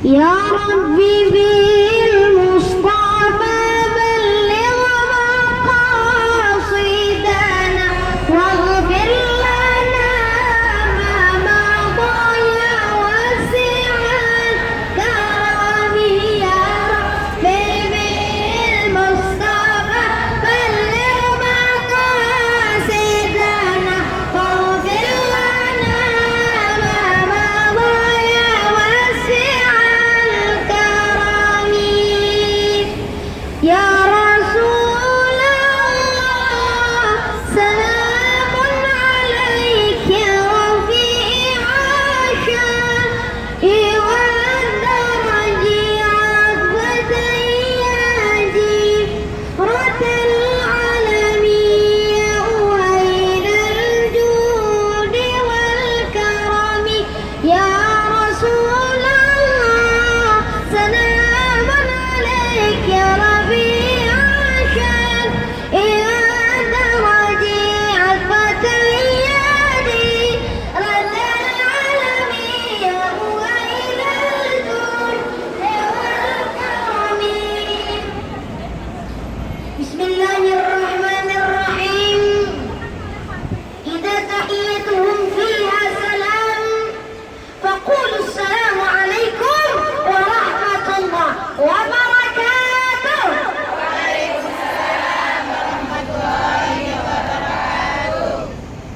يا ربي بالمصطفى بلغ مقاصدنا واغفر لنا ما مضى يا واسع الكرم. يا ربي بالمصطفى بلغ مقاصدنا واغفر لنا ما مضى يا واسع الكرم. يا رسول الله سلام عليك رفيع الشان والدرج عذبة يدي رت العالمين وإلى الجود والكرم. يا رسول الله سلام عليك يا ربيع الشان درج عذبة يدي رت العالمين وإلى الجود والكرم. بسم الله الرحمن الرحيم. إذا تحيتهم فيها سلام فقولوا السلام عليكم ورحمة الله وبركاته.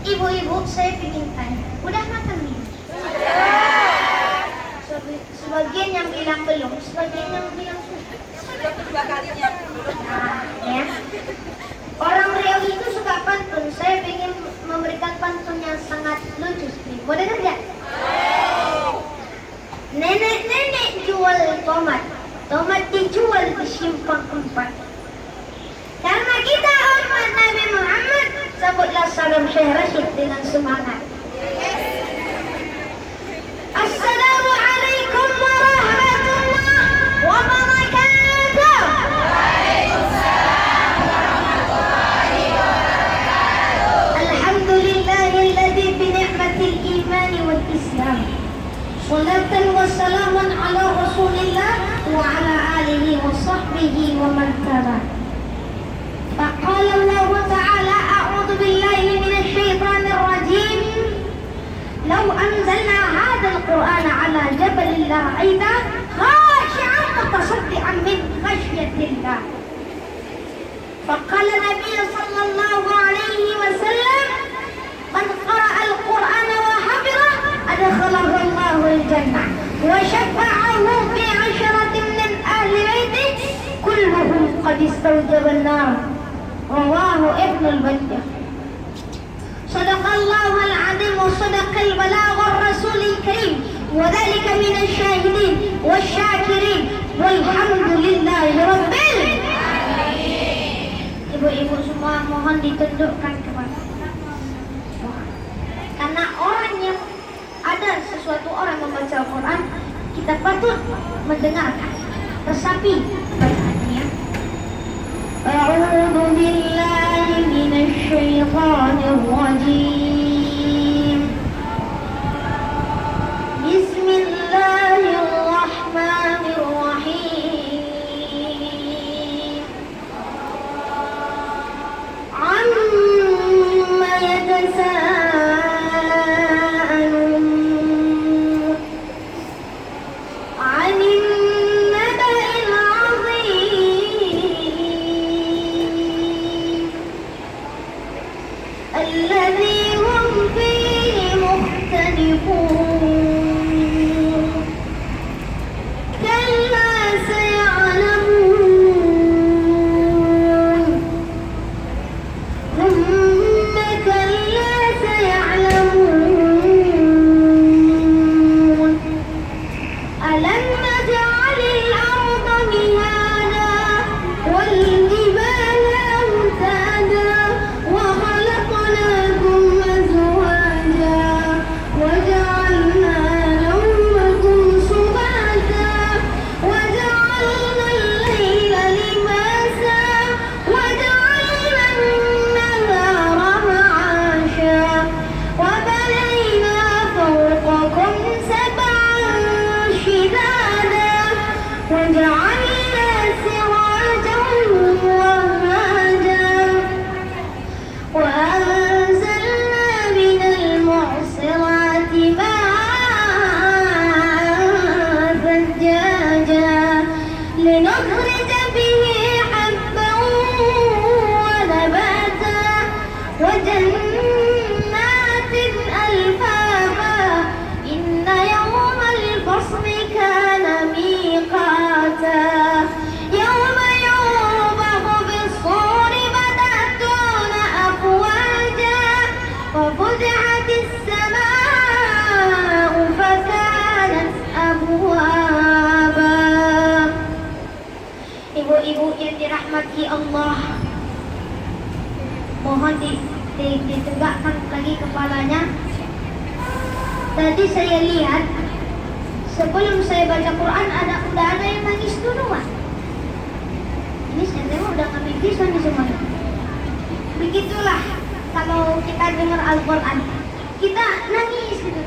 Ibu-ibu, saya ingin tanya, udah makan nih? Sebagian yang bilang belum, sebagian yang bilang sudah. Nah, ya. Orang Riau itu suka pantun. Saya ingin memberikan pantun yang sangat lucu. Mau dengar nggak? Nenek-nenek jual tomat, tomat dijual di simpang 4. Karena kita hormat Nabi Muhammad, sambutlah salam Syekh Rashid dengan semangat. Assalamualaikum warahmatullahi wabarakatuh. Alhamdulillahilladzi bi ni'matil iman wal islam. Salatan wa salaman ala Rasulillah wa ala alihi wa sahbihi wa man tabi'ah. فقال الله تعالى أعوذ بالله من الشيطان الرجيم لو أنزلنا هذا القرآن على جبل لرأيته خاشعا متصدعا من خشية الله. فقال النبي صلى الله عليه وسلم من قرأ القرآن وحفظه أدخله الله الجنة وشفعه في 10 من أهل بيته كلهم قد استوجب النار. رواه ابن البجة. صدق الله العظيم وصدق البلاغ الرسول الكريم وذلك من الشاهدين والشاكرين والحمد لله رب العالمين. Ibu-ibu semua mohon ditundukkan kepada karena orang yang ada sesuatu orang membaca Al-Quran, kita patut mendengarkan, resapi bacaannya. أعوذ بالله من الشيطان الرجيم. بسم الله الرحمن الرحيم. عما يتساءلون عن النبأ العظيم الذي mohon ditegakkan lagi kepalanya. Tadi saya lihat sebelum saya baca Quran udah ada yang nangis duluan. Ini saya tengok udah ngambil pisau nih semuanya. Begitulah kalau kita dengar Al-Quran, kita nangis gitu.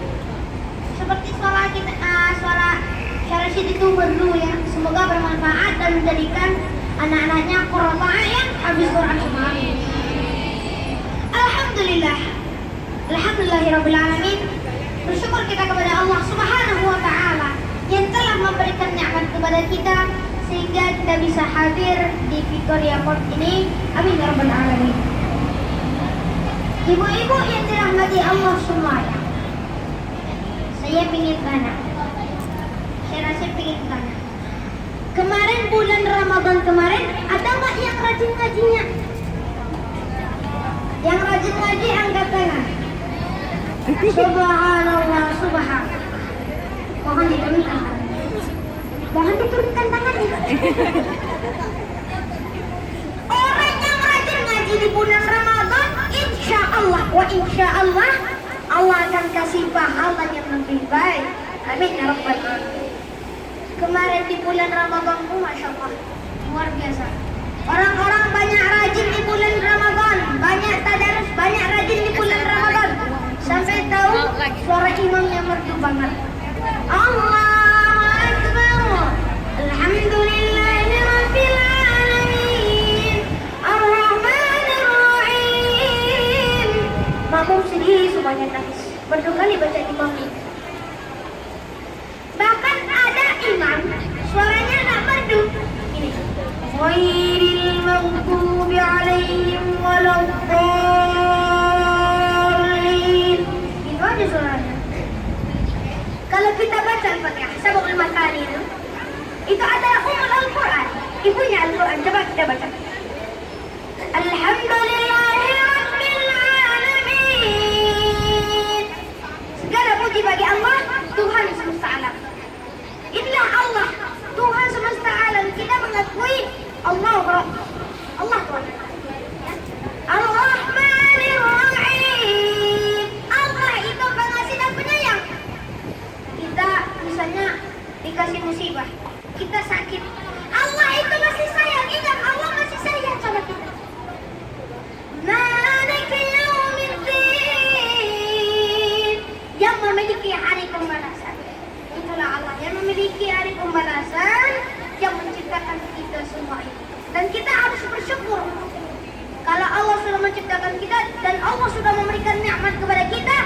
Seperti suara kita, suara Syarashid itu merdu ya. Semoga bermanfaat dan menjadikan anak-anaknya qurrata a'yun habis Quran semua. Alhamdulillah. Alhamdulillahirabbil alamin. Bersyukur kita kepada Allah Subhanahu wa taala yang telah memberikan nikmat kepada kita sehingga kita bisa hadir di Victoria Court ini. Amin ya rabbal alamin. Ibu-ibu yang dirahmati Allah semuanya, saya ingin tanya. Saya rasa ingin tanya. Kemarin bulan Ramadan kemarin ada nggak yang rajin ngajinya? Yang rajin ngaji angkat tangan. Subhanallah, subhanallah. Mohon diturunkan tangan. Mohon diturunkan tangannya. Orang yang rajin ngaji di bulan Ramadan, insya Allah Allah akan kasih pahala yang lebih baik. Amin ya rabbal alamin. Kemarin di bulan Ramadan pun masya Allah luar biasa. Orang-orang banyak rajin di bulan Ramadan, banyak tadarus, banyak rajin di bulan Ramadan. Sampai tahu suara imamnya merdu banget. Allahu Akbar. Alhamdulillahirabbil alamin. Ar-Rahmanir Rahim. Makmum sendiri semuanya nangis. Merdu kali baca imam ini. Bahkan ada imam suaranya enggak merdu. Ini. Ghairil maghdubi 'alaihim waladdallin. Itu aja suaranya. Kalau kita baca Al-Fatihah, Sabaqul Masani itu adalah ummul Al-Quran, ibunya Al-Quran. Coba kita baca. Alhamdulillahirabbil alamin. Segala puji bagi Allah, Tuhan semesta alam. Inilah Allah, Tuhan semesta alam. Kita mengakui Allah Tuhan. Ar-Rahmanir Rahim. Allah itu pengasih dan penyayang. Kita misalnya dikasih musibah, kita sakit, Allah itu masih sayang. Ingat, Allah masih sayang sama kita. Maliki yaumiddin. Yang memiliki hari pembalasan, itulah Allah yang memiliki hari pembalasan, yang menciptakan kita semua ini. Dan kita harus bersyukur kalau Allah sudah menciptakan kita dan Allah sudah memberikan nikmat kepada kita.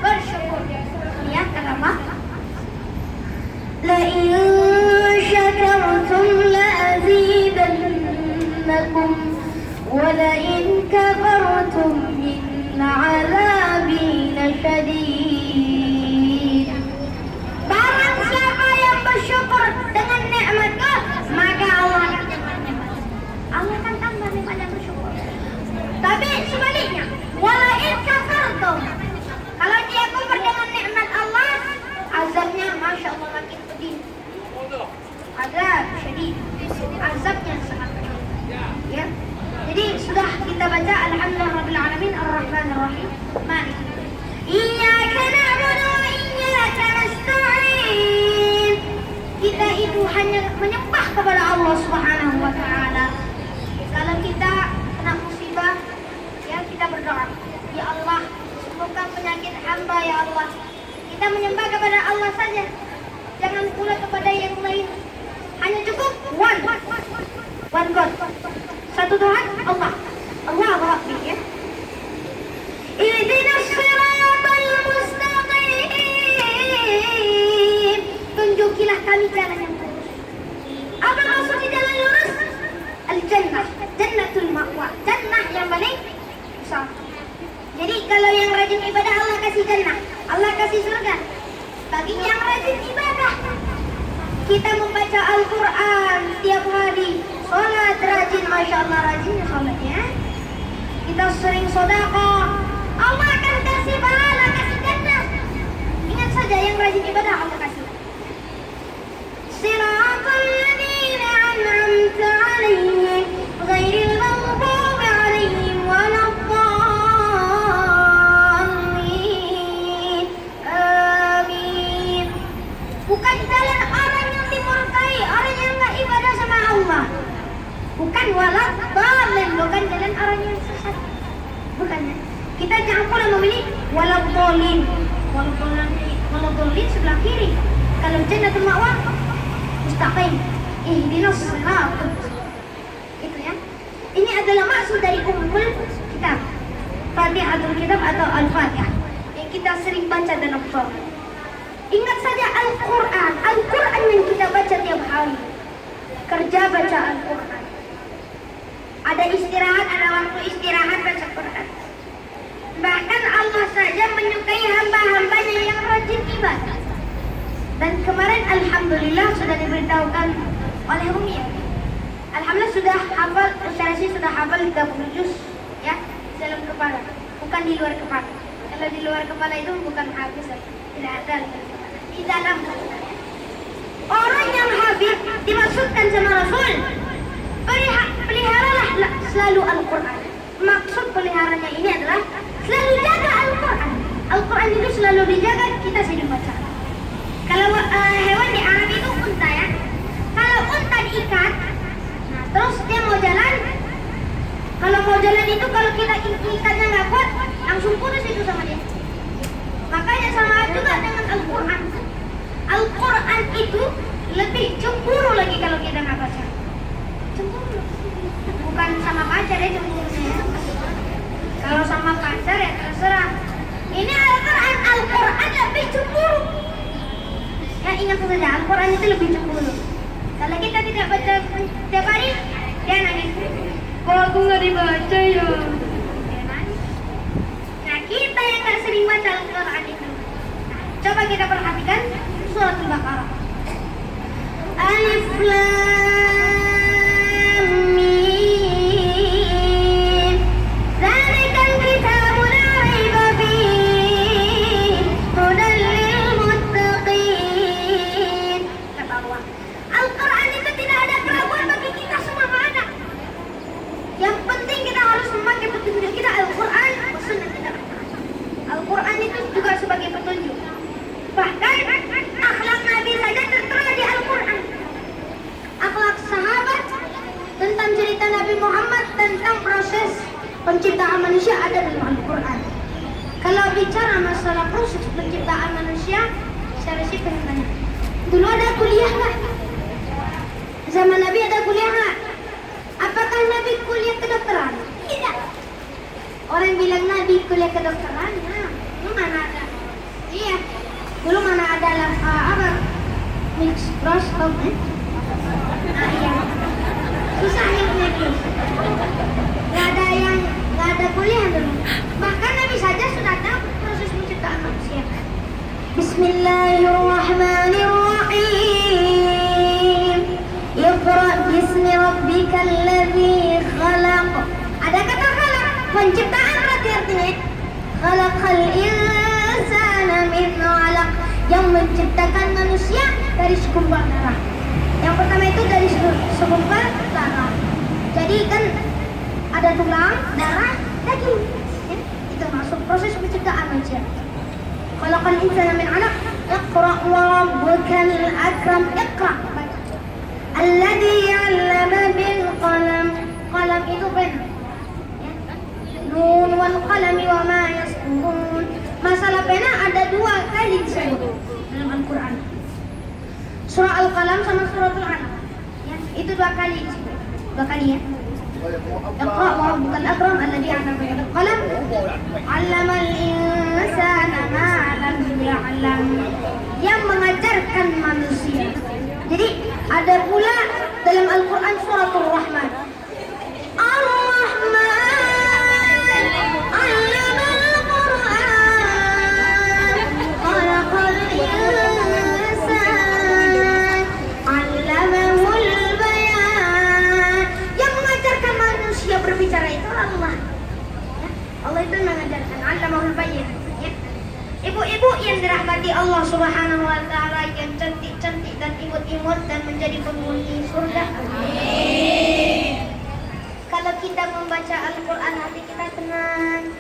Bersyukur ya, kenapa? La in syakartum la azidannakum wa la in kafartum inna 'adzabi lasyadid. Barang siapa yang bersyukur dengan nikmatku, maka Allah akan tambah nikmatnya bersyukur. Tapi sebaliknya, wala in kafartum, kalau dia kufur dengan nikmat Allah, azabnya masya Allah makin pedih. Azab syadid, azabnya sangat pedih. Ya. Jadi sudah kita baca Alhamdulillahirabbil alamin Ar-Rahmanir Rahim Maliki. Iyyaka na'budu wa iyyaka nasta'in. Kita itu hanya menyembah kepada Allah Subhanahu wa taala. Kalau kita kena musibah, ya kita berdoa, ya Allah, sembuhkan penyakit hamba ya Allah. Kita menyembah kepada Allah saja, jangan pula kepada yang lain. Hanya cukup one God, satu Tuhan, Allah Rabbi ya. Ihdinas siratal mustaqim. Tunjukilah kami jalan yang lurus. Apa maksudnya jalan lurus? Al-jannah, jannatul ma'wa, jannah yang paling besar. Jadi kalau yang rajin ibadah Allah kasih jannah, Allah kasih surga. Bagi yang rajin ibadah, kita membaca Al-Quran tiap hari, sholat rajin, masya Allah rajinnya sholatnya. Kita sering sedekah, Allah akan kasih pahala, kasih jannah. Ingat saja yang rajin ibadah Allah kasih. Siratal ladzina an'amta 'alaihim ghairil maghdubi 'alaihim waladdallin. bukan jalan orang yang dimurkai, orang yang nggak ibadah sama Allah. Bukan walad dalin, bukan jalan orang yang sesat. Bukan. Kita jangan pula memilih walad dalin. Walad dalin sebelah kiri. Kalau jannatul ma'wa mustaqim. Ihdinas shiratal. Itu ya. Ini adalah maksud dari ummul kitab. Fatihatul kitab atau Al-Fatihah yang kita sering baca dalam sholat. Ingat saja Al-Quran. Al-Quran yang kita baca tiap hari. Kerja baca Al-Quran. Ada istirahat, ada waktu istirahat baca Quran. Bahkan Allah saja menyukai hamba-hambanya yang rajin ibadah. Dan kemarin Alhamdulillah sudah diberitahukan oleh Umi. Alhamdulillah sudah hafal, Syarasi sudah hafal 30 juz ya, dalam kepala, bukan di luar kepala. Kalau di luar kepala itu bukan habis, tidak ada di dalam kepala. Orang yang habis dimaksudkan sama Rasul, peliharalah selalu Al-Quran. Maksud peliharanya ini adalah selalu jaga Al-Quran. Al-Quran itu selalu dijaga, kita sering baca. Kalau hewan di Arab itu unta ya. Kalau unta diikat, nah, terus dia mau jalan. Kalau mau jalan itu kalau kita ikatnya nggak kuat, langsung putus itu sama dia. Makanya sama juga dengan Al-Quran. Al-Quran itu lebih cemburu lagi kalau kita nggak baca. Cemburu. Bukan sama pacar ya cemburunya ya. Kalau sama pacar ya terserah. Ini Al-Quran lebih cemburu. Ya ingat saja, Al-Quran itu lebih cemburu. Kalau kita tidak baca setiap hari, dia nangis. Kok aku nggak dibaca ya? Dia nangis. Nah kita yang nggak sering baca Al-Quran itu, nah, coba kita perhatikan surat Al-Baqarah. Alif Lam Mim. Dzalikal kitabu la raiba fihi hudan lil muttaqin. Kata Allah, Al-Quran itu tidak ada keraguan bagi kita semua anak. Yang penting kita harus memakai petunjuk kita Al-Quran, sunnah kita. Al-Quran itu juga sebagai petunjuk. Bahkan akhlak Nabi saja tertera di Al-Quran. Akhlak sahabat tentang cerita Nabi Muhammad tentang proses penciptaan manusia ada dalam Al-Quran. Kalau bicara masalah proses penciptaan manusia, saya sih pengen tanya. Dulu ada kuliah nggak? Zaman Nabi ada kuliah nggak? Apakah Nabi kuliah kedokteran? Tidak. Orang bilang Nabi kuliah kedokteran, nah, dulu mana ada? Iya. Dulu mana ada apa? Mikroskop? Nah, iya. Susah yang punya. Nggak ada kuliah dulu. Bahkan Nabi saja sudah tahu proses penciptaan manusia. Bismillahirrahmanirrahim. Iqra bismi rabbikal ladzi khalaq. Ada kata khalaq, penciptaan berarti artinya khalaqal insana min 'alaq, yang menciptakan manusia dari segumpal darah. Yang pertama itu dari segumpal darah. Jadi kan ada tulang, darah, daging. Ya, itu masuk proses penciptaan manusia. Khalaqal insana min 'alaq. Iqra wa rabbukal akram. Iqra. Alladzi 'allama bil qalam. Qalam itu pena. Ya. Nun wal qalami wa ma yasturun. Masalah pena ada 2 kali disebut dalam Al-Quran. Surah Al-Qalam sama surah Al-Alaq. Ya, itu 2 kali disebut. 2 kali ya. Iqra wa rabbukal akram alladzi 'allama bil qalam 'allamal insana ma 'lam ya'lam, yang mengajarkan manusia. Jadi ada pula dalam Al-Quran surah Ar-Rahman. Ar-Rahman 'allamal Qur'an khalaqal insan 'allamahul bayan, yang mengajarkan manusia berbicara itu Allah. Ya, Allah itu mengajarkan 'allamahul bayan. Ya. Ibu-ibu yang dirahmati Allah Subhanahu wa taala, yang cantik-cantik dan imut-imut dan menjadi penghuni surga. Amin. Kalau kita membaca Al-Quran, hati kita tenang.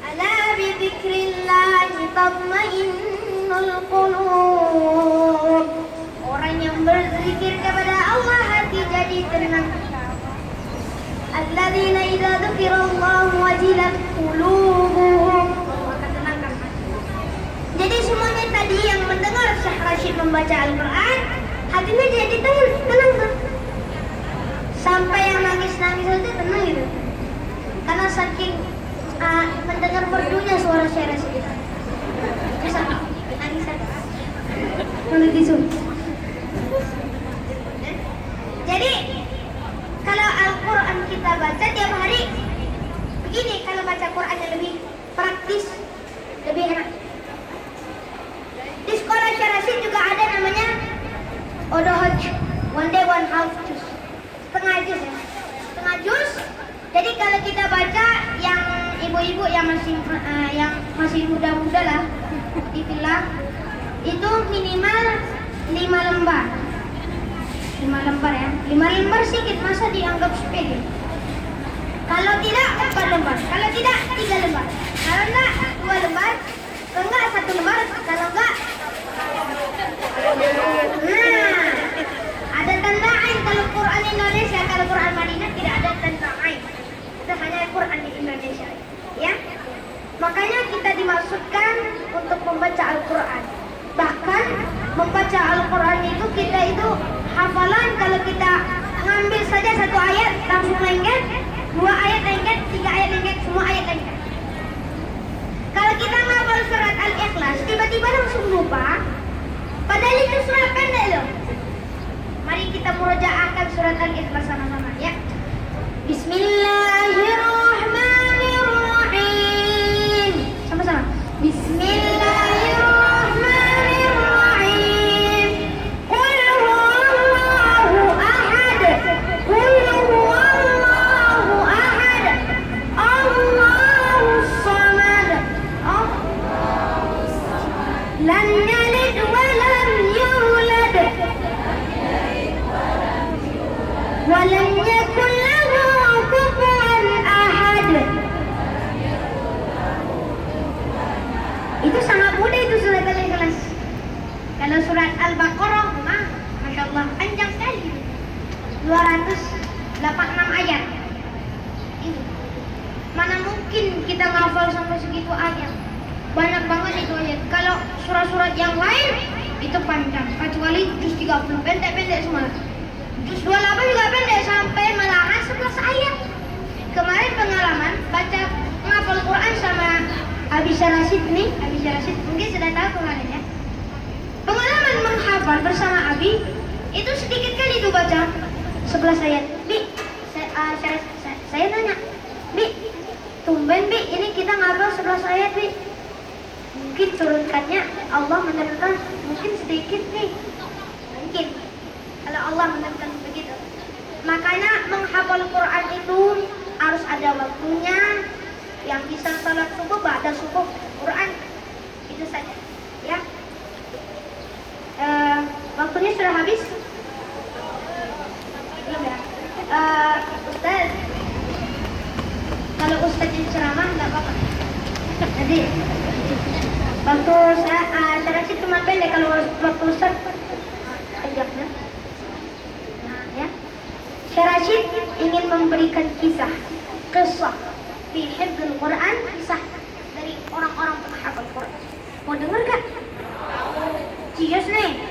Ala bi dzikrillah tatma'innul qulub. wajilat qulubuhum. Jadi semuanya tadi yang mendengar Syekh Rashid membaca Al-Quran, hatinya jadi tenang. Sampai yang nangis-nangis aja tenang gitu. Karena saking mendengar merdunya suara Syekh Rashid itu. Bisa nangis aja. Lalu tisu. Jadi kalau Al-Quran kita baca tiap hari, begini kalau baca Quran yang lebih praktis, lebih enak. Di sekolah Syekh Rashid juga ada namanya Odohoj, one day one half juz, setengah juz ya, setengah juz. Jadi kalau kita baca yang ibu-ibu yang masih muda-muda lah, itulah itu minimal 5 lembar. 5 lembar ya, 5 lembar sedikit, masa dianggap sepele. Kalau tidak 4 lembar, kalau tidak 3 lembar, kalau enggak 2 lembar, kalau enggak 1 lembar, kalau enggak ada tanda ain. Kalau Quran Indonesia, kalau Quran Madinah tidak ada tanda ain, itu hanya Quran di Indonesia ya. Makanya kita dimaksudkan untuk membaca Al-Quran. Bahkan membaca Al-Quran itu kita itu hafalan. Kalau kita ngambil saja 1 ayat langsung lengket, 2 ayat lengket, 3 ayat lengket, semua ayat lengket. Kalau kita ngapal surat Al-Ikhlas tiba-tiba langsung lupa, padahal itu surat pendek loh. Mari kita murojaahkan surat Al-Ikhlas sama-sama ya. Bismillahirrahmanirrahim. Sama-sama. Bismillahirrahmanirrahim. Qul huwallahu ahad. Qul huwallahu ahad. Allahus samad. Lam yalid wa lam yulad. Wa lam yakul lahu kufuwan ahad. Itu sangat mudah itu surat Al-Ikhlas. Kalau surat Al-Baqarah, Masya Allah, panjang sekali. 286 ayat. Itu. Mana mungkin kita ngafal sampai segitu ayat. Banyak banget itu ayat. Kalau surat-surat yang lain itu panjang, kecuali juz 30 pendek-pendek semua. Juz 28 juga pendek sampai malahan 11 ayat. Kemarin pengalaman baca menghafal Quran sama Abi Syekh Rashid nih, Abi Syekh Rashid mungkin sudah tahu kemarin ya. Pengalaman menghafal bersama Abi itu sedikit kali itu baca 11 ayat. Bi, saya nanya, Bi, tumben Bi, ini kita ngapal 11 ayat Bi. Mungkin turunkannya Allah menurunkan mungkin sedikit nih. Mungkin kalau Allah menurunkan begitu. Makanya menghafal Quran itu harus ada waktunya. Yang bisa salat subuh, ba'da subuh Quran, itu saja ya. Waktunya sudah habis belum ya? Ustaz, kalau Ustaz yang ceramah nggak apa-apa. Jadi waktu saya sih cuma pendek, kalau waktu Ustaz ajaknya. Nah ya, Syekh Rashid ingin memberikan kisah fi hifdzul Quran, kisah dari orang-orang penghafal Quran. Mau denger gak? Cius nih.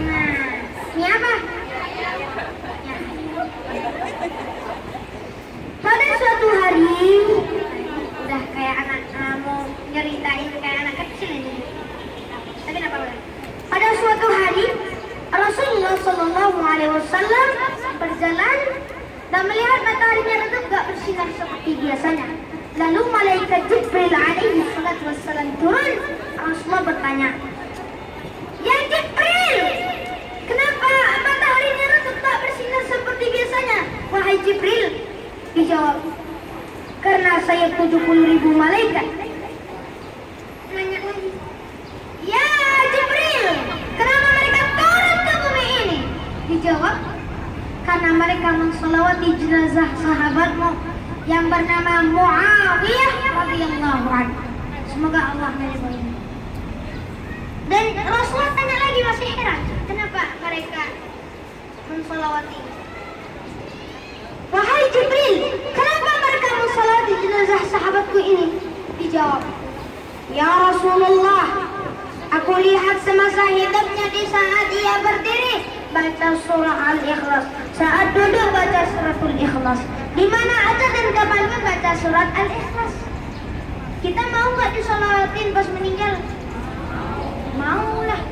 Nah, ini apa? Ya. Pada suatu hari, udah kayak anak mau nyeritain kayak anak kecil ini. Tapi apa udah? Pada suatu hari, Rasulullah SAW berjalan dan melihat mataharinya redup gak bersinar seperti biasanya. Lalu malaikat Jibril alaihi salatu wassalam turun. Rasulullah bertanya, "Ya Jibril, kenapa mataharinya redup tak bersinar seperti biasanya?" "Wahai Jibril," dijawab, "karena saya 70.000 malaikat." Nanya lagi, "Ya Jibril, kenapa mereka turun ke bumi ini?" Dijawab, "karena mereka mensolawati jenazah sahabatmu yang bernama Muawiyah radhiyallahu anhu. Semoga Allah meridhoinya." Dan Rasulullah tanya lagi, masih heran, kenapa mereka mensolawati? "Wahai Jibril, kenapa mereka mensolawati Ya Rasulullah, aku lihat semasa hidupnya di saat ia berdiri baca surah Al-Ikhlas, saat duduk baca suratul Ikhlas, di mana aja dan kapanpun baca surat Al-Ikhlas. Kita mau nggak disolawatin pas meninggal? Maulah.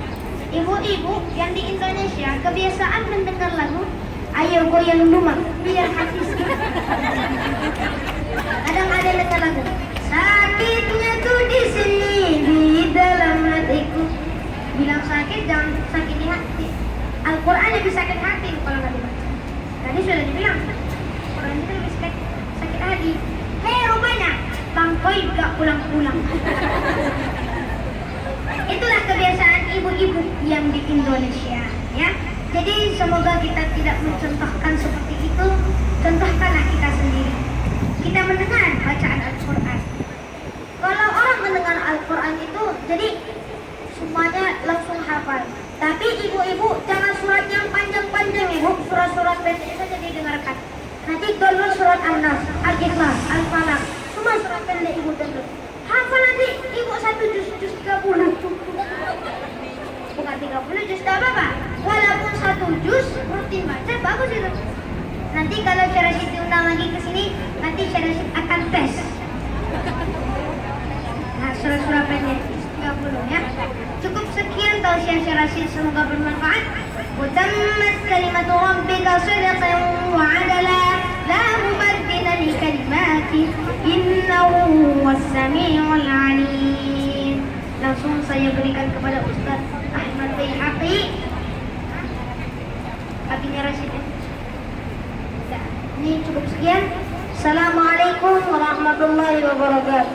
Ibu-ibu yang di Indonesia kebiasaan mendengar lagu Ayo Goyang Lumah biar hati sakit. Kadang ada dengar lagu sakitnya tuh di sini di dalam hatiku. Bilang sakit jangan sakit di hati. Al-Quran lebih sakit hati kalau nggak dibaca. Tadi sudah dibilang Al-Quran itu lebih sakit hati. Hei rupanya Bang Koi gak pulang-pulang. Itulah kebiasaan ibu-ibu yang di Indonesia, ya. Jadi semoga kita tidak mencontohkan seperti itu. Contohkanlah kita sendiri. Kita mendengar bacaan Al-Quran. Kalau orang mendengar Al-Quran itu, jadi semuanya langsung hafal. Tapi ibu-ibu jangan surat yang panjang-panjang, ibu. Surat-surat pendek saja didengarkan. Nanti download surat An-Nas, Al-Ikhlas, Al-Falaq. Semua surat pendek ibu download. Hafal nanti ibu 1 juz 30. Bukan 30 juz, tak apa-apa. Walaupun 1 juz rutin baca, bagus itu. Nanti kalau Syekh Rashid diundang lagi ke sini, nanti Syekh Rashid akan tes. Nah, surat-surat pendek 30 ya. Cukup sekian tausiah Syekh Rashid, semoga bermanfaat. Wa tammat kalimatu rabbika sidqan wa 'adala, la mubaddila li kalimati, innahu was-sami'ul 'alim. Langsung saya berikan kepada Ustaz Ahmad Baihaqi. Kakinya Rashid. Ini cukup sekian. Assalamualaikum warahmatullahi wabarakatuh.